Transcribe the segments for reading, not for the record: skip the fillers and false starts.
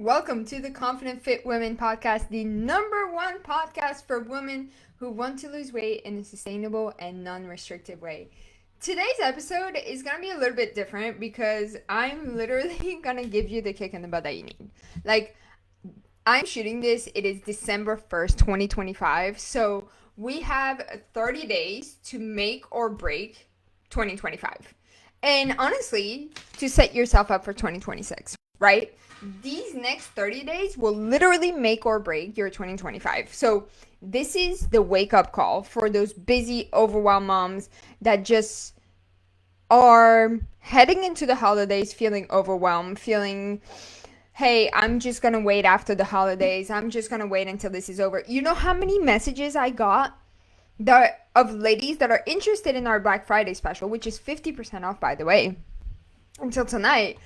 Welcome to the Confident Fit Women podcast, the #1 podcast for women who want to lose weight in a sustainable and non-restrictive way. Today's episode is going to be a little bit different because I'm literally going to give you the kick in the butt that you need. I'm shooting this, it is December 1st, 2025, so we have 30 days to make or break 2025. And honestly, to set yourself up for 2026, right? These next 30 days will literally make or break your 2025. So this is the wake-up call for those busy, overwhelmed moms that just are heading into the holidays feeling overwhelmed, feeling, hey, I'm just going to wait after the holidays. I'm just going to wait until this is over. You know how many messages I got of ladies that are interested in our Black Friday special, which is 50% off, by the way, until tonight,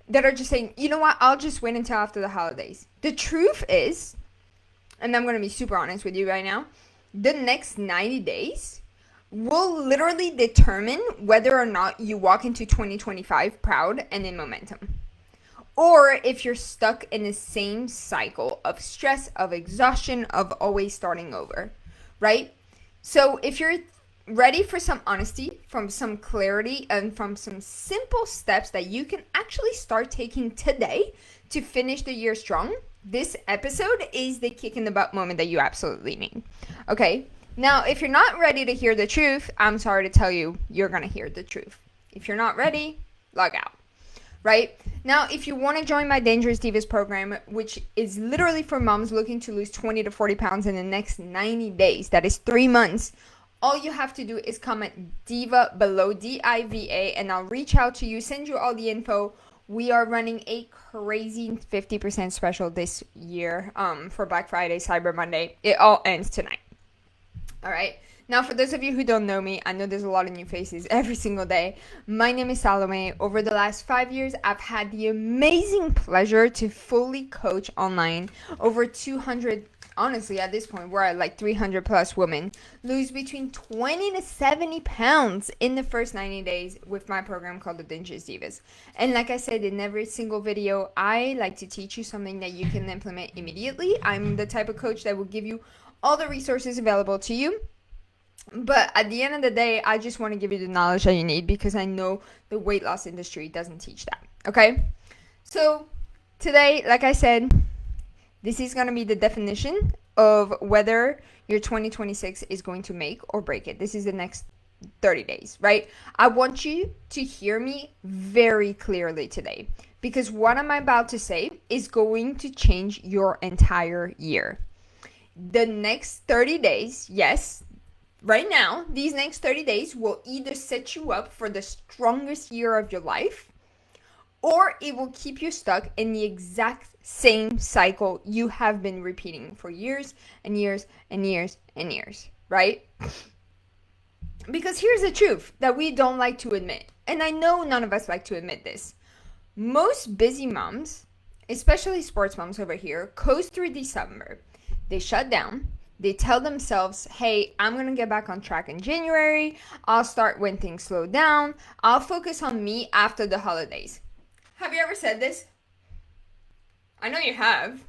that are just saying, you know what, I'll just wait until after the holidays. The truth is, and I'm going to be super honest with you right now, the next 90 days will literally determine whether or not you walk into 2025 proud and in momentum. Or if you're stuck in the same cycle of stress, of exhaustion, of always starting over, right? So if you're ready for some honesty, from some clarity, and from some simple steps that you can actually start taking today to finish the year strong, this episode is the kick in the butt moment that you absolutely need. Okay? Now, if you're not ready to hear the truth, I'm sorry to tell you, you're going to hear the truth. If you're not ready, log out. Right? Now, if you want to join my Dangerous Divas program, which is literally for moms looking to lose 20 to 40 pounds in the next 90 days, that is 3 months, all you have to do is comment DIVA below, DIVA, and I'll reach out to you, send you all the info. We are running a crazy 50% special this year for Black Friday, Cyber Monday. It all ends tonight. All right. Now, for those of you who don't know me, I know there's a lot of new faces every single day. My name is Salome. Over the last 5 years, I've had the amazing pleasure to fully coach online over 200, honestly, at this point, we're at like 300 plus women, lose between 20 to 70 pounds in the first 90 days with my program called the Dangerous Divas. And like I said, in every single video, I like to teach you something that you can implement immediately. I'm the type of coach that will give you all the resources available to you. But at the end of the day, I just want to give you the knowledge that you need because I know the weight loss industry doesn't teach that. Okay? So today, like I said, this is going to be the definition of whether your 2026 is going to make or break it. This is the next 30 days, right? I want you to hear me very clearly today because what I'm about to say is going to change your entire year. The next 30 days, yes, right now, these next 30 days will either set you up for the strongest year of your life or it will keep you stuck in the exact same cycle you have been repeating for years and years and years and years, right? Because here's the truth that we don't like to admit, and I know none of us like to admit this. Most busy moms, especially sports moms over here, coast through December. They shut down. They tell themselves, hey, I'm going to get back on track in January. I'll start when things slow down. I'll focus on me after the holidays. Have you ever said this? I know you have.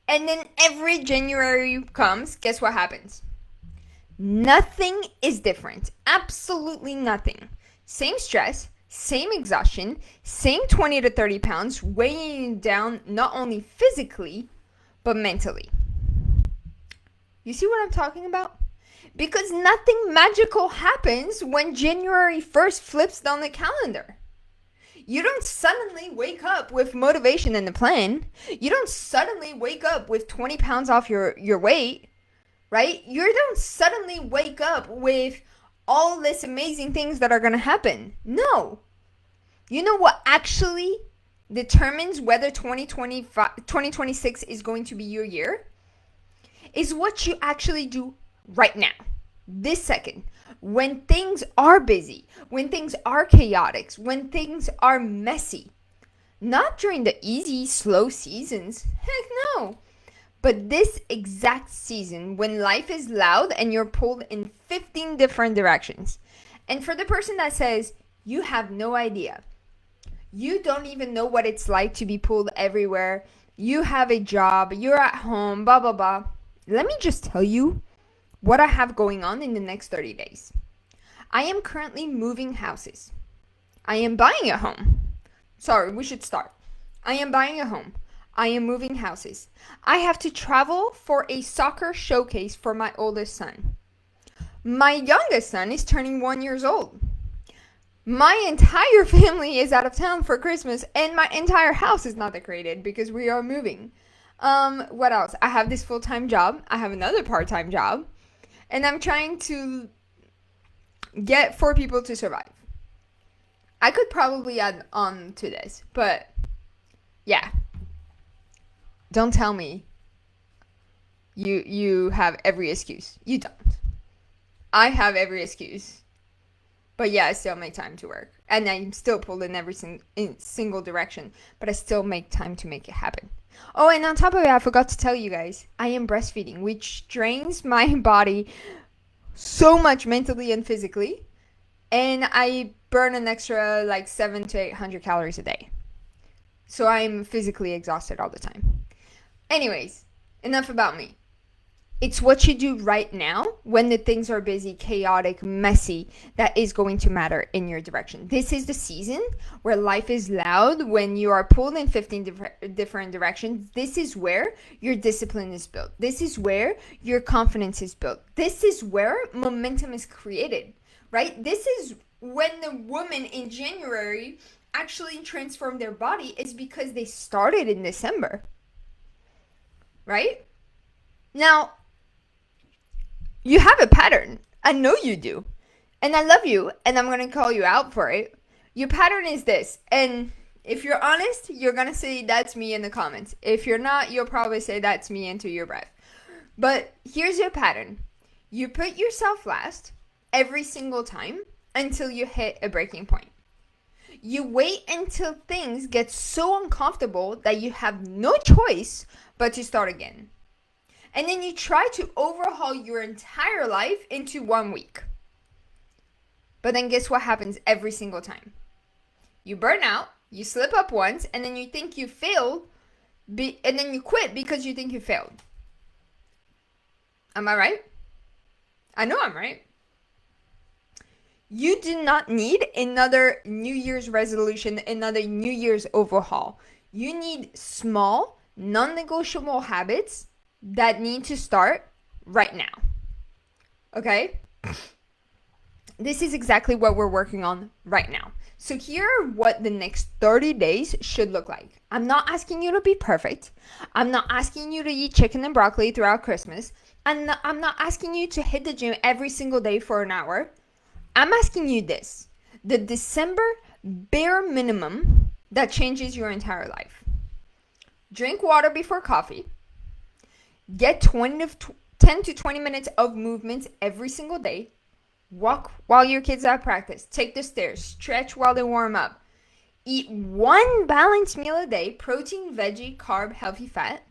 And then every January comes, guess what happens? Nothing is different. Absolutely nothing. Same stress, same exhaustion, same 20 to 30 pounds weighing you down not only physically, but mentally. You see what I'm talking about? Because nothing magical happens when January 1st flips down the calendar. You don't suddenly wake up with motivation and a plan. You don't suddenly wake up with 20 pounds off your weight, right? You don't suddenly wake up with all these amazing things that are going to happen. No. You know what actually determines whether 2026 is going to be your year? Is what you actually do right now, this second, when things are busy, when things are chaotic, when things are messy. Not during the easy, slow seasons. Heck no. But this exact season when life is loud and you're pulled in 15 different directions. And for the person that says, you have no idea, You don't even know what it's like to be pulled everywhere. You have a job, you're at home, blah, blah, blah. Let me just tell you what I have going on in the next 30 days. I am currently moving houses. I am buying a home. Sorry, we should start. I am buying a home. I am moving houses. I have to travel for a soccer showcase for my oldest son. My youngest son is turning 1 year old. My entire family is out of town for Christmas, and my entire house is not decorated because we are moving. What else? I have this full-time job. I have another part-time job. And I'm trying to get 4 people to survive. I could probably add on to this, but yeah. Don't tell me you have every excuse. You don't. I have every excuse. But yeah, I still make time to work. And I'm still pulled in every single direction. But I still make time to make it happen. Oh, and on top of it, I forgot to tell you guys, I am breastfeeding, which drains my body so much mentally and physically. And I burn an extra like 700 to 800 calories a day. So I'm physically exhausted all the time. Anyways, enough about me. It's what you do right now when the things are busy, chaotic, messy that is going to matter in your direction. This is the season where life is loud, when you are pulled in 15 different directions. This is where your discipline is built. This is where your confidence is built. This is where momentum is created, right? This is when the woman in January actually transformed their body, is because they started in December. Right? Now, you have a pattern. I know you do. And I love you, and I'm going to call you out for it. Your pattern is this. And if you're honest, you're going to say that's me in the comments. If you're not, you'll probably say that's me into your breath. But here's your pattern. You put yourself last every single time until you hit a breaking point. You wait until things get so uncomfortable that you have no choice but to start again. And then you try to overhaul your entire life into 1 week. But then guess what happens every single time? You burn out, you slip up once, and then you think you failed, and then you quit because you think you failed. Am I right? I know I'm right. You do not need another New Year's resolution, another New Year's overhaul. You need small, non-negotiable habits that need to start right now. Okay? This is exactly what we're working on right now. So here are what the next 30 days should look like. I'm not asking you to be perfect. I'm not asking you to eat chicken and broccoli throughout Christmas. I'm not asking you to hit the gym every single day for an hour. I'm asking you this, the December bare minimum that changes your entire life. Drink water before coffee. Get 10 to 20 minutes of movement every single day. Walk while your kids are at practice. Take the stairs. Stretch while they warm up. Eat 1 balanced meal a day, protein, veggie, carb, healthy fat.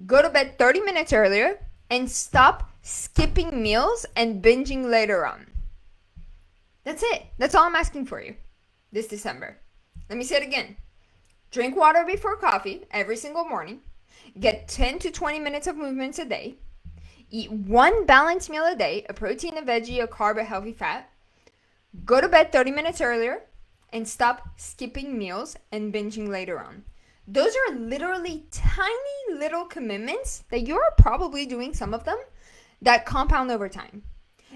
Go to bed 30 minutes earlier and stop skipping meals and binging later on. That's it. That's all I'm asking for you this December. Let me say it again. Drink water before coffee every single morning. Get 10 to 20 minutes of movements a day. Eat 1 balanced meal a day, a protein, a veggie, a carb, a healthy fat. Go to bed 30 minutes earlier and stop skipping meals and binging later on. Those are literally tiny little commitments that you're probably doing, some of them, that compound over time.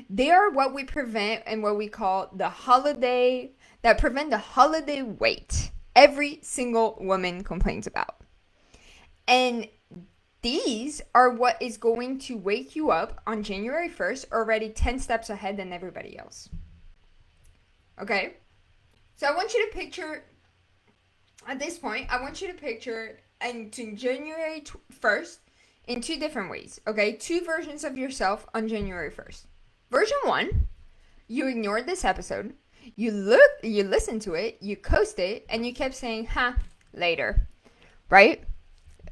They are what we prevent and what we call that prevent the holiday weight every single woman complains about. And these are what is going to wake you up on January 1st already 10 steps ahead than everybody else. Okay? So I want you to picture, at this point, into January 1st in 2 different ways. Okay? 2 versions of yourself on January 1st. Version 1, you ignored this episode, you listened to it, you coasted it, and you kept saying, later, right?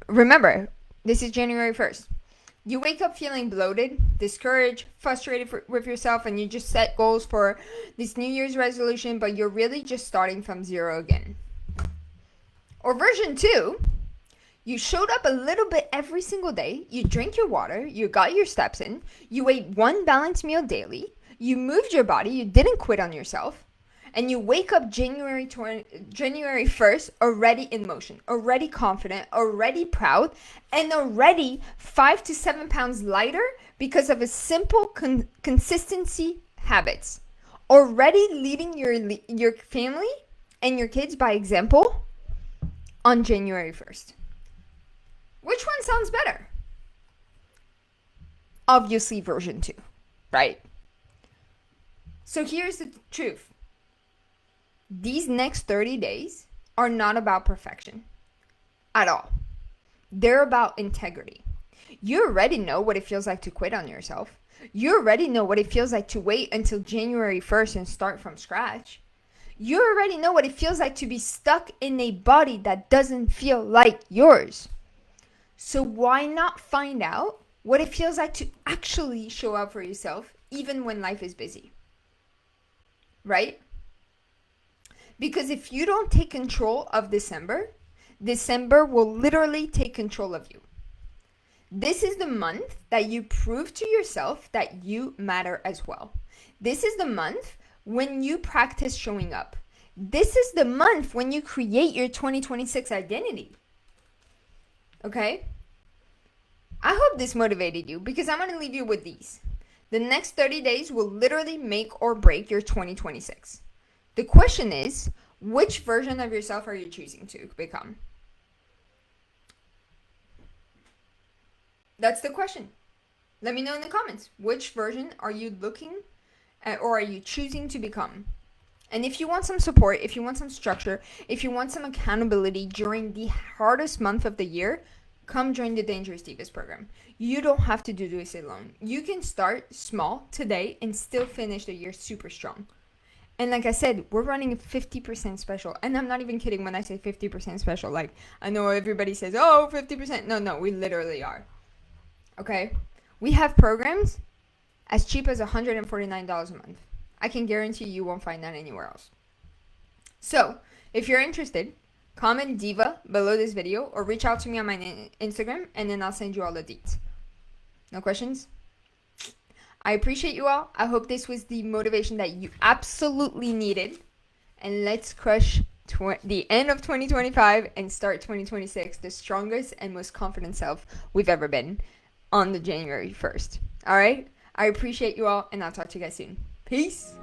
Remember, this is January 1st. You wake up feeling bloated, discouraged, frustrated with yourself, and you just set goals for this New Year's resolution, but you're really just starting from zero again. Or version 2, you showed up a little bit every single day, you drank your water, you got your steps in, you ate one balanced meal daily, you moved your body, you didn't quit on yourself, and you wake up January 1st already in motion, already confident, already proud, and already 5 to 7 pounds lighter because of a simple consistency habits. Already leading your family and your kids by example on January 1st. Which one sounds better? Obviously version 2, right? So here's the truth. These next 30 days are not about perfection at all. They're about integrity. You already know what it feels like to quit on yourself. You already know what it feels like to wait until January 1st and start from scratch. You already know what it feels like to be stuck in a body that doesn't feel like yours. So why not find out what it feels like to actually show up for yourself even when life is busy? Right? Because if you don't take control of December will literally take control of you. This is the month that you prove to yourself that you matter as well. This is the month when you practice showing up. This is the month when you create your 2026 identity. Okay? I hope this motivated you because I'm going to leave you with these. The next 30 days will literally make or break your 2026. The question is, which version of yourself are you choosing to become? That's the question. Let me know in the comments. Which version are you looking at or are you choosing to become? And if you want some support, if you want some structure, if you want some accountability during the hardest month of the year, come join the Dangerous Divas program. You don't have to do this alone. You can start small today and still finish the year super strong. And like I said, we're running a 50% special. And I'm not even kidding when I say 50% special. Like, I know everybody says, oh, 50%. No, we literally are. Okay? We have programs as cheap as $149 a month. I can guarantee you won't find that anywhere else. So, if you're interested, comment Diva below this video or reach out to me on my Instagram and then I'll send you all the deets. No questions? I appreciate you all. I hope this was the motivation that you absolutely needed. And let's crush the end of 2025 and start 2026 the strongest and most confident self we've ever been on the January 1st. All right? I appreciate you all and I'll talk to you guys soon. Peace.